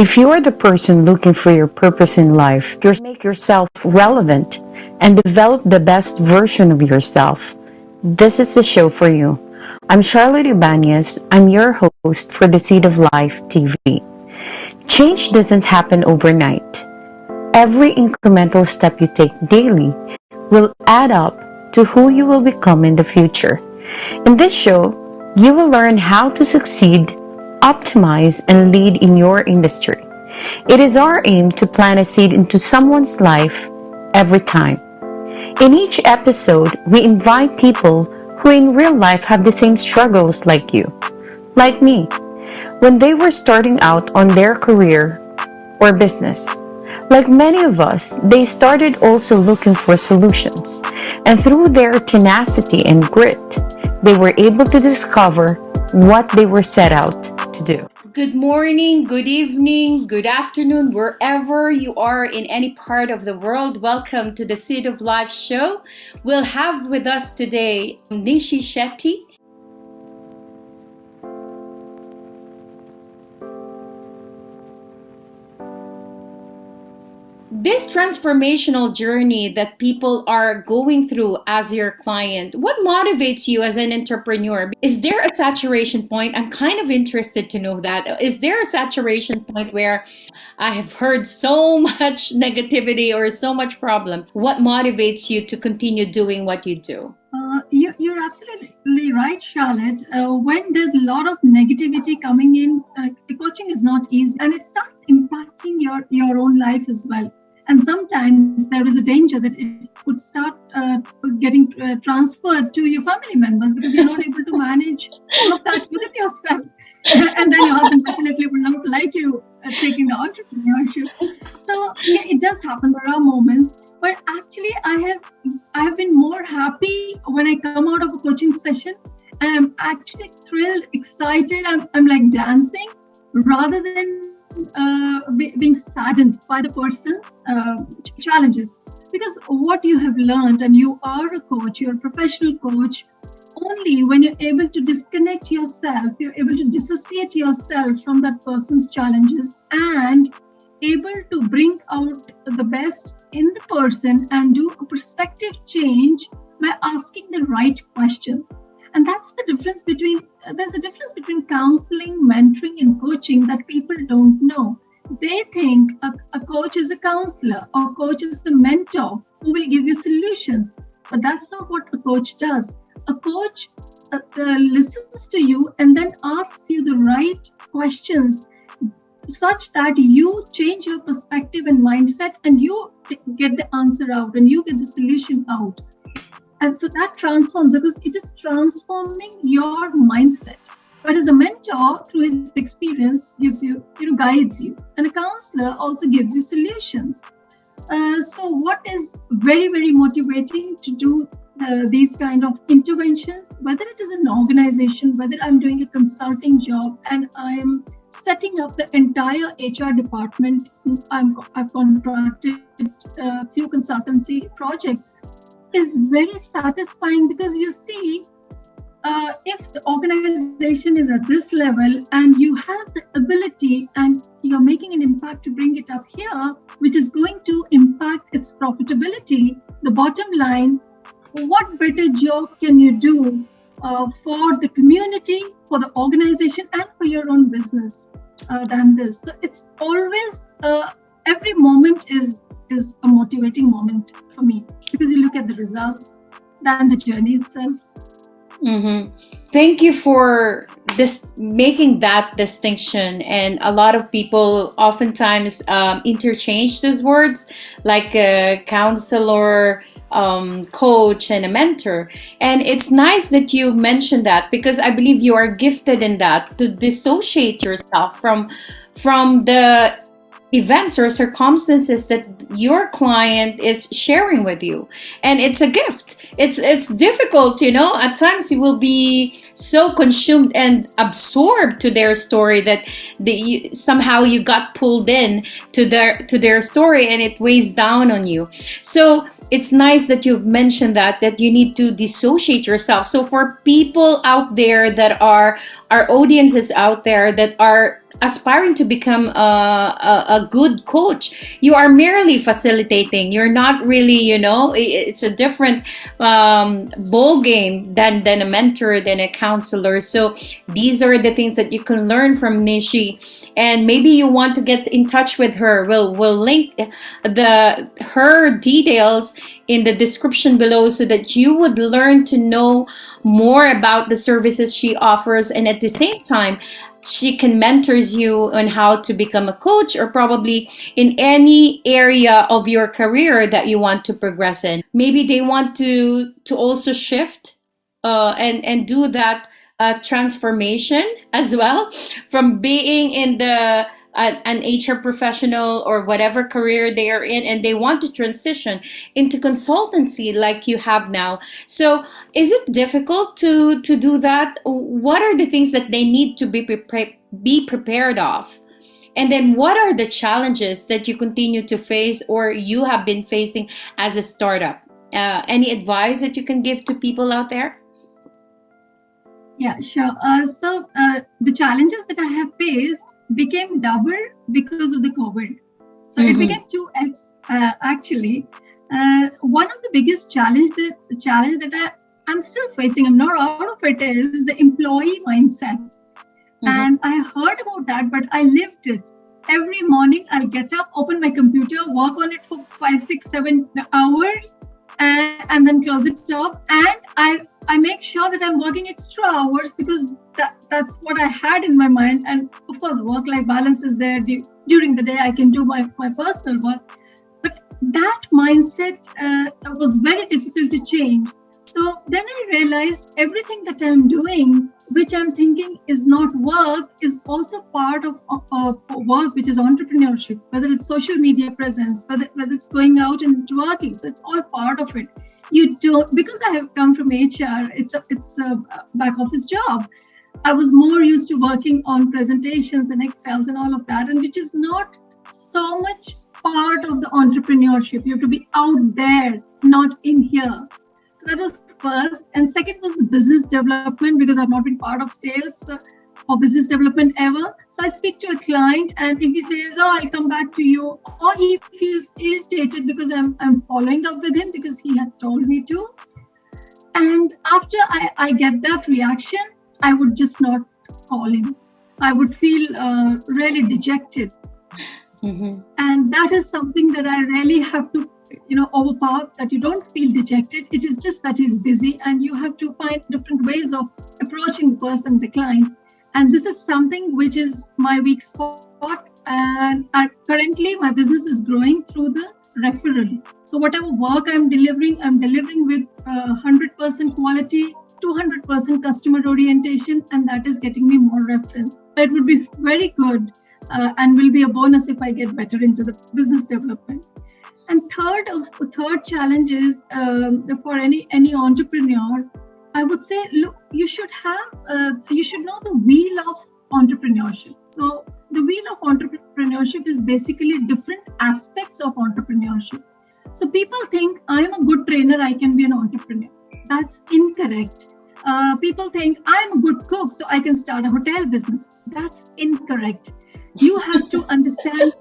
If you are the person looking for your purpose in life, you make yourself relevant and develop the best version of yourself, this is the show for you. I'm Charlotte Ibanez. I'm your host for the Seed of Life TV. Change doesn't happen overnight. Every incremental step you take daily will add up to who you will become in the future. In this show, you will learn how to succeed, optimize, and lead in your industry. It is our aim to plant a seed into someone's life every time. In each episode, we invite people who in real life have the same struggles like you, like me, when they were starting out on their career or business. Like many of us, they started also looking for solutions, and through their tenacity and grit, they were able to discover what they were set out to do. Good morning, good evening, good afternoon, wherever you are in any part of the world. Welcome to the Seed of Life show. We'll have with us today Nishi Shetty. This transformational journey that people are going through as your client, what motivates you as an entrepreneur? Is there a saturation point? I'm kind of interested to know that. Is there a saturation point where I have heard so much negativity or so much problem? What motivates you to continue doing what you do? You're absolutely right, Charlotte. When there's a lot of negativity coming in, coaching is not easy, and it starts impacting your own life as well. And sometimes there is a danger that it could start getting transferred to your family members because you're not able to manage all of that within yourself. And then your husband definitely will not like you taking the entrepreneurship. So yeah, it does happen. There are moments, but actually I have been more happy when I come out of a coaching session, and I'm actually thrilled, excited. I'm like dancing rather than being saddened by the person's challenges, because what you have learned, and you are a coach, you're a professional coach, only when you're able to disconnect yourself, you're able to dissociate yourself from that person's challenges and able to bring out the best in the person and do a perspective change by asking the right questions. And that's the difference there's a difference between counseling, mentoring, and coaching that people don't know. They think a coach is a counselor or a coach is the mentor who will give you solutions. But that's not what a coach does. A coach listens to you and then asks you the right questions such that you change your perspective and mindset, and you get the answer out and you get the solution out. And so that transforms, because it is transforming your mindset. But as a mentor, through his experience, gives you, guides you. And a counselor also gives you solutions. So what is very, very motivating to do these kind of interventions, whether it is an organization, whether I'm doing a consulting job and I'm setting up the entire HR department, I've contracted a few consultancy projects, is very satisfying, because you see, if the organization is at this level and you have the ability and you're making an impact to bring it up here, which is going to impact its profitability, the bottom line, what better job can you do for the community, for the organization, and for your own business than this? So it's always, every moment is a motivating moment for me, because you look at the results than the journey itself. Mm-hmm. Thank you for making that distinction. And a lot of people oftentimes interchange those words, like a counselor, coach, and a mentor. And it's nice that you mentioned that, because I believe you are gifted in that, to dissociate yourself from the events or circumstances that your client is sharing with you. And it's a gift. It's difficult, at times you will be so consumed and absorbed to their story that somehow you got pulled in to their story, and it weighs down on you. So it's nice that you've mentioned that you need to dissociate yourself. So for people out there that are, our audiences out there that are aspiring to become a good coach. You are merely facilitating. You're not really, it's a different ball game than a mentor, than a counselor. So these are the things that you can learn from Nishi. And maybe you want to get in touch with her. We'll link her details in the description below so that you would learn to know more about the services she offers, and at the same time she can mentors you on how to become a coach, or probably in any area of your career that you want to progress in. Maybe they want to also shift and do that transformation as well, from being in the an HR professional or whatever career they are in, and they want to transition into consultancy like you have now. So is it difficult to do that? What are the things that they need to be prepared of? And then what are the challenges that you continue to face or you have been facing as a startup? Any advice that you can give to people out there? Yeah, sure. So the challenges that I have faced became double because of the COVID. So it became 2x actually. One of the biggest the challenge that I'm still facing, I'm not out of it, is the employee mindset. And I heard about that, but I lived it. Every morning I'll get up, open my computer, work on it for 5, 6, 7 hours, and then close it up. And I make sure that I'm working extra hours because that's what I had in my mind. And of course, work-life balance is there. During the day, I can do my personal work. But that mindset was very difficult to change. So then I realized everything that I'm doing, which I'm thinking is not work, is also part of work, which is entrepreneurship, whether it's social media presence, whether it's going out and working. So it's all part of it. You don't, because I have come from HR, it's a back office job. I was more used to working on presentations and Excels and all of that, and which is not so much part of the entrepreneurship. You have to be out there, not in here. So that was first. And second was the business development, because I've not been part of sales or business development ever. So I speak to a client, and if he says, "Oh, I'll come back to you," or he feels irritated because I'm following up with him because he had told me to. And after I get that reaction, I would just not call him. I would feel really dejected. And that is something that I really have to overpower, that you don't feel dejected. It is just that he's busy, and you have to find different ways of approaching the person, the client. And this is something which is my weak spot. And currently my business is growing through the referral. So whatever work I'm delivering with 100% quality, 200% customer orientation, and that is getting me more reference. It would be very good and will be a bonus if I get better into the business development. And third challenge is for any entrepreneur, I would say, look, you should know the wheel of entrepreneurship. So the wheel of entrepreneurship is basically different aspects of entrepreneurship. So people think I'm a good trainer, I can be an entrepreneur. That's incorrect. People think I'm a good cook, so I can start a hotel business. That's incorrect. You have to understand.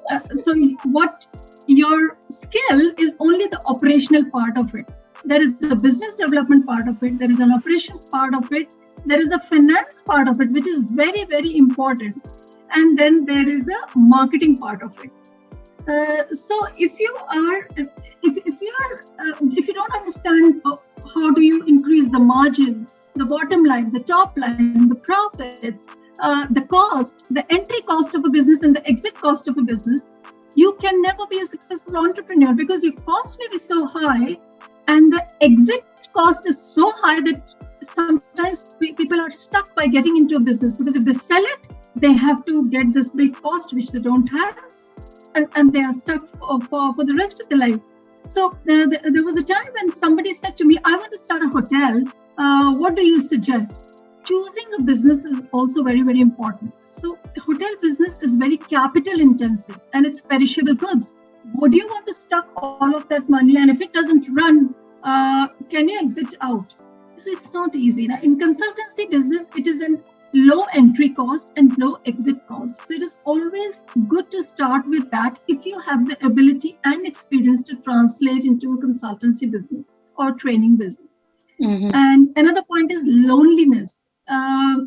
What your skill is only the operational part of it. There is the business development part of it. There is an operations part of it. There is a finance part of it, which is very, very important. And then there is a marketing part of it. So if you don't understand how do you increase the margin, the bottom line, the top line, the profits, the cost, the entry cost of a business and the exit cost of a business, you can never be a successful entrepreneur, because your cost may be so high and the exit cost is so high that sometimes people are stuck by getting into a business, because if they sell it, they have to get this big cost which they don't have, and they are stuck for the rest of their life. So there was a time when somebody said to me, "I want to start a hotel. What do you suggest?" Choosing a business is also very, very important. So the hotel business is very capital intensive and it's perishable goods. Would you want to stuck all of that money, and if it doesn't run, can you exit out? So it's not easy. Now, in consultancy business, it is an low entry cost and low exit cost. So it is always good to start with that if you have the ability and experience to translate into a consultancy business or training business. And another point is loneliness.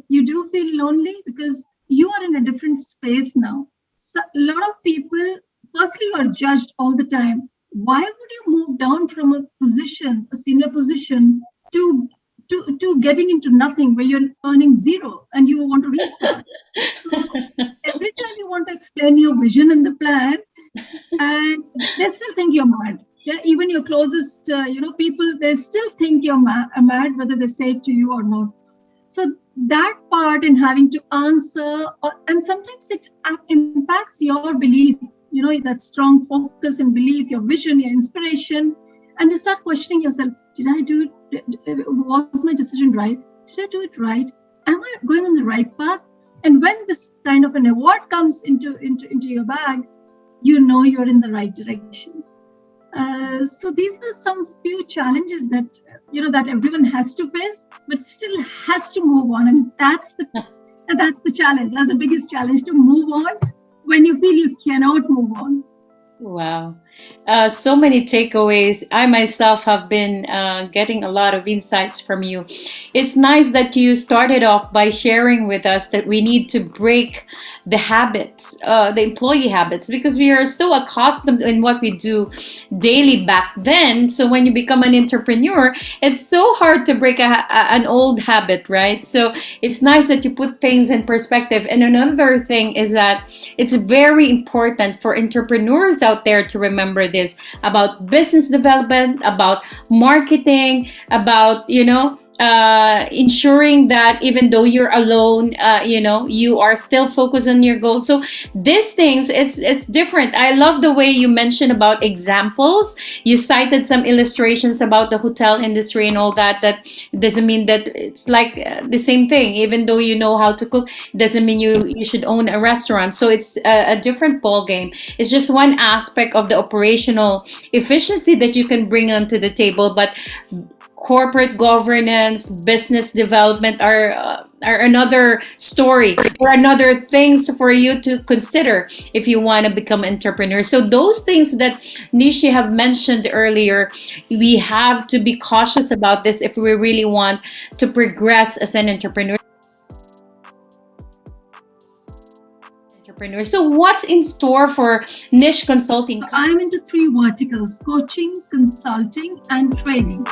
You do feel lonely because you are in a different space now. So a lot of people, firstly, you are judged all the time. Why would you move down from a position, a senior position, to getting into nothing where you're earning zero and you want to restart? So every time you want to explain your vision and the plan, and they still think you're mad. Yeah, even your closest, people, they still think you're mad, whether they say it to you or not. So that part in having to answer, and sometimes it impacts your belief, that strong focus and belief, your vision, your inspiration, and you start questioning yourself. Did I do it? Was my decision right? Did I do it right? Am I going on the right path? And when this kind of an award comes into your bag, you're in the right direction. So these are some few challenges that that everyone has to face, but still has to move on. And that's the challenge. That's the biggest challenge, to move on when you feel you cannot move on. Wow. So many takeaways. I myself have been getting a lot of insights from you. It's nice that you started off by sharing with us that we need to break the habits, the employee habits, because we are so accustomed in what we do daily back then. So when you become an entrepreneur, it's so hard to break an old habit, right? So it's nice that you put things in perspective. And another thing is that it's very important for entrepreneurs out there to remember this about business development, about marketing, about, ensuring that even though you're alone, you are still focused on your goal. So these things, it's different. I love the way you mentioned about examples. You cited some illustrations about the hotel industry and all that. That doesn't mean that it's like the same thing. Even though you know how to cook, doesn't mean you should own a restaurant. So it's a different ball game. It's just one aspect of the operational efficiency that you can bring onto the table, but corporate governance, business development are another story, or another things for you to consider if you want to become an entrepreneur. So those things that Nishi have mentioned earlier, we have to be cautious about this if we really want to progress as an entrepreneur. So what's in store for Niche Consulting? So I'm into 3 verticals: coaching, consulting, and training.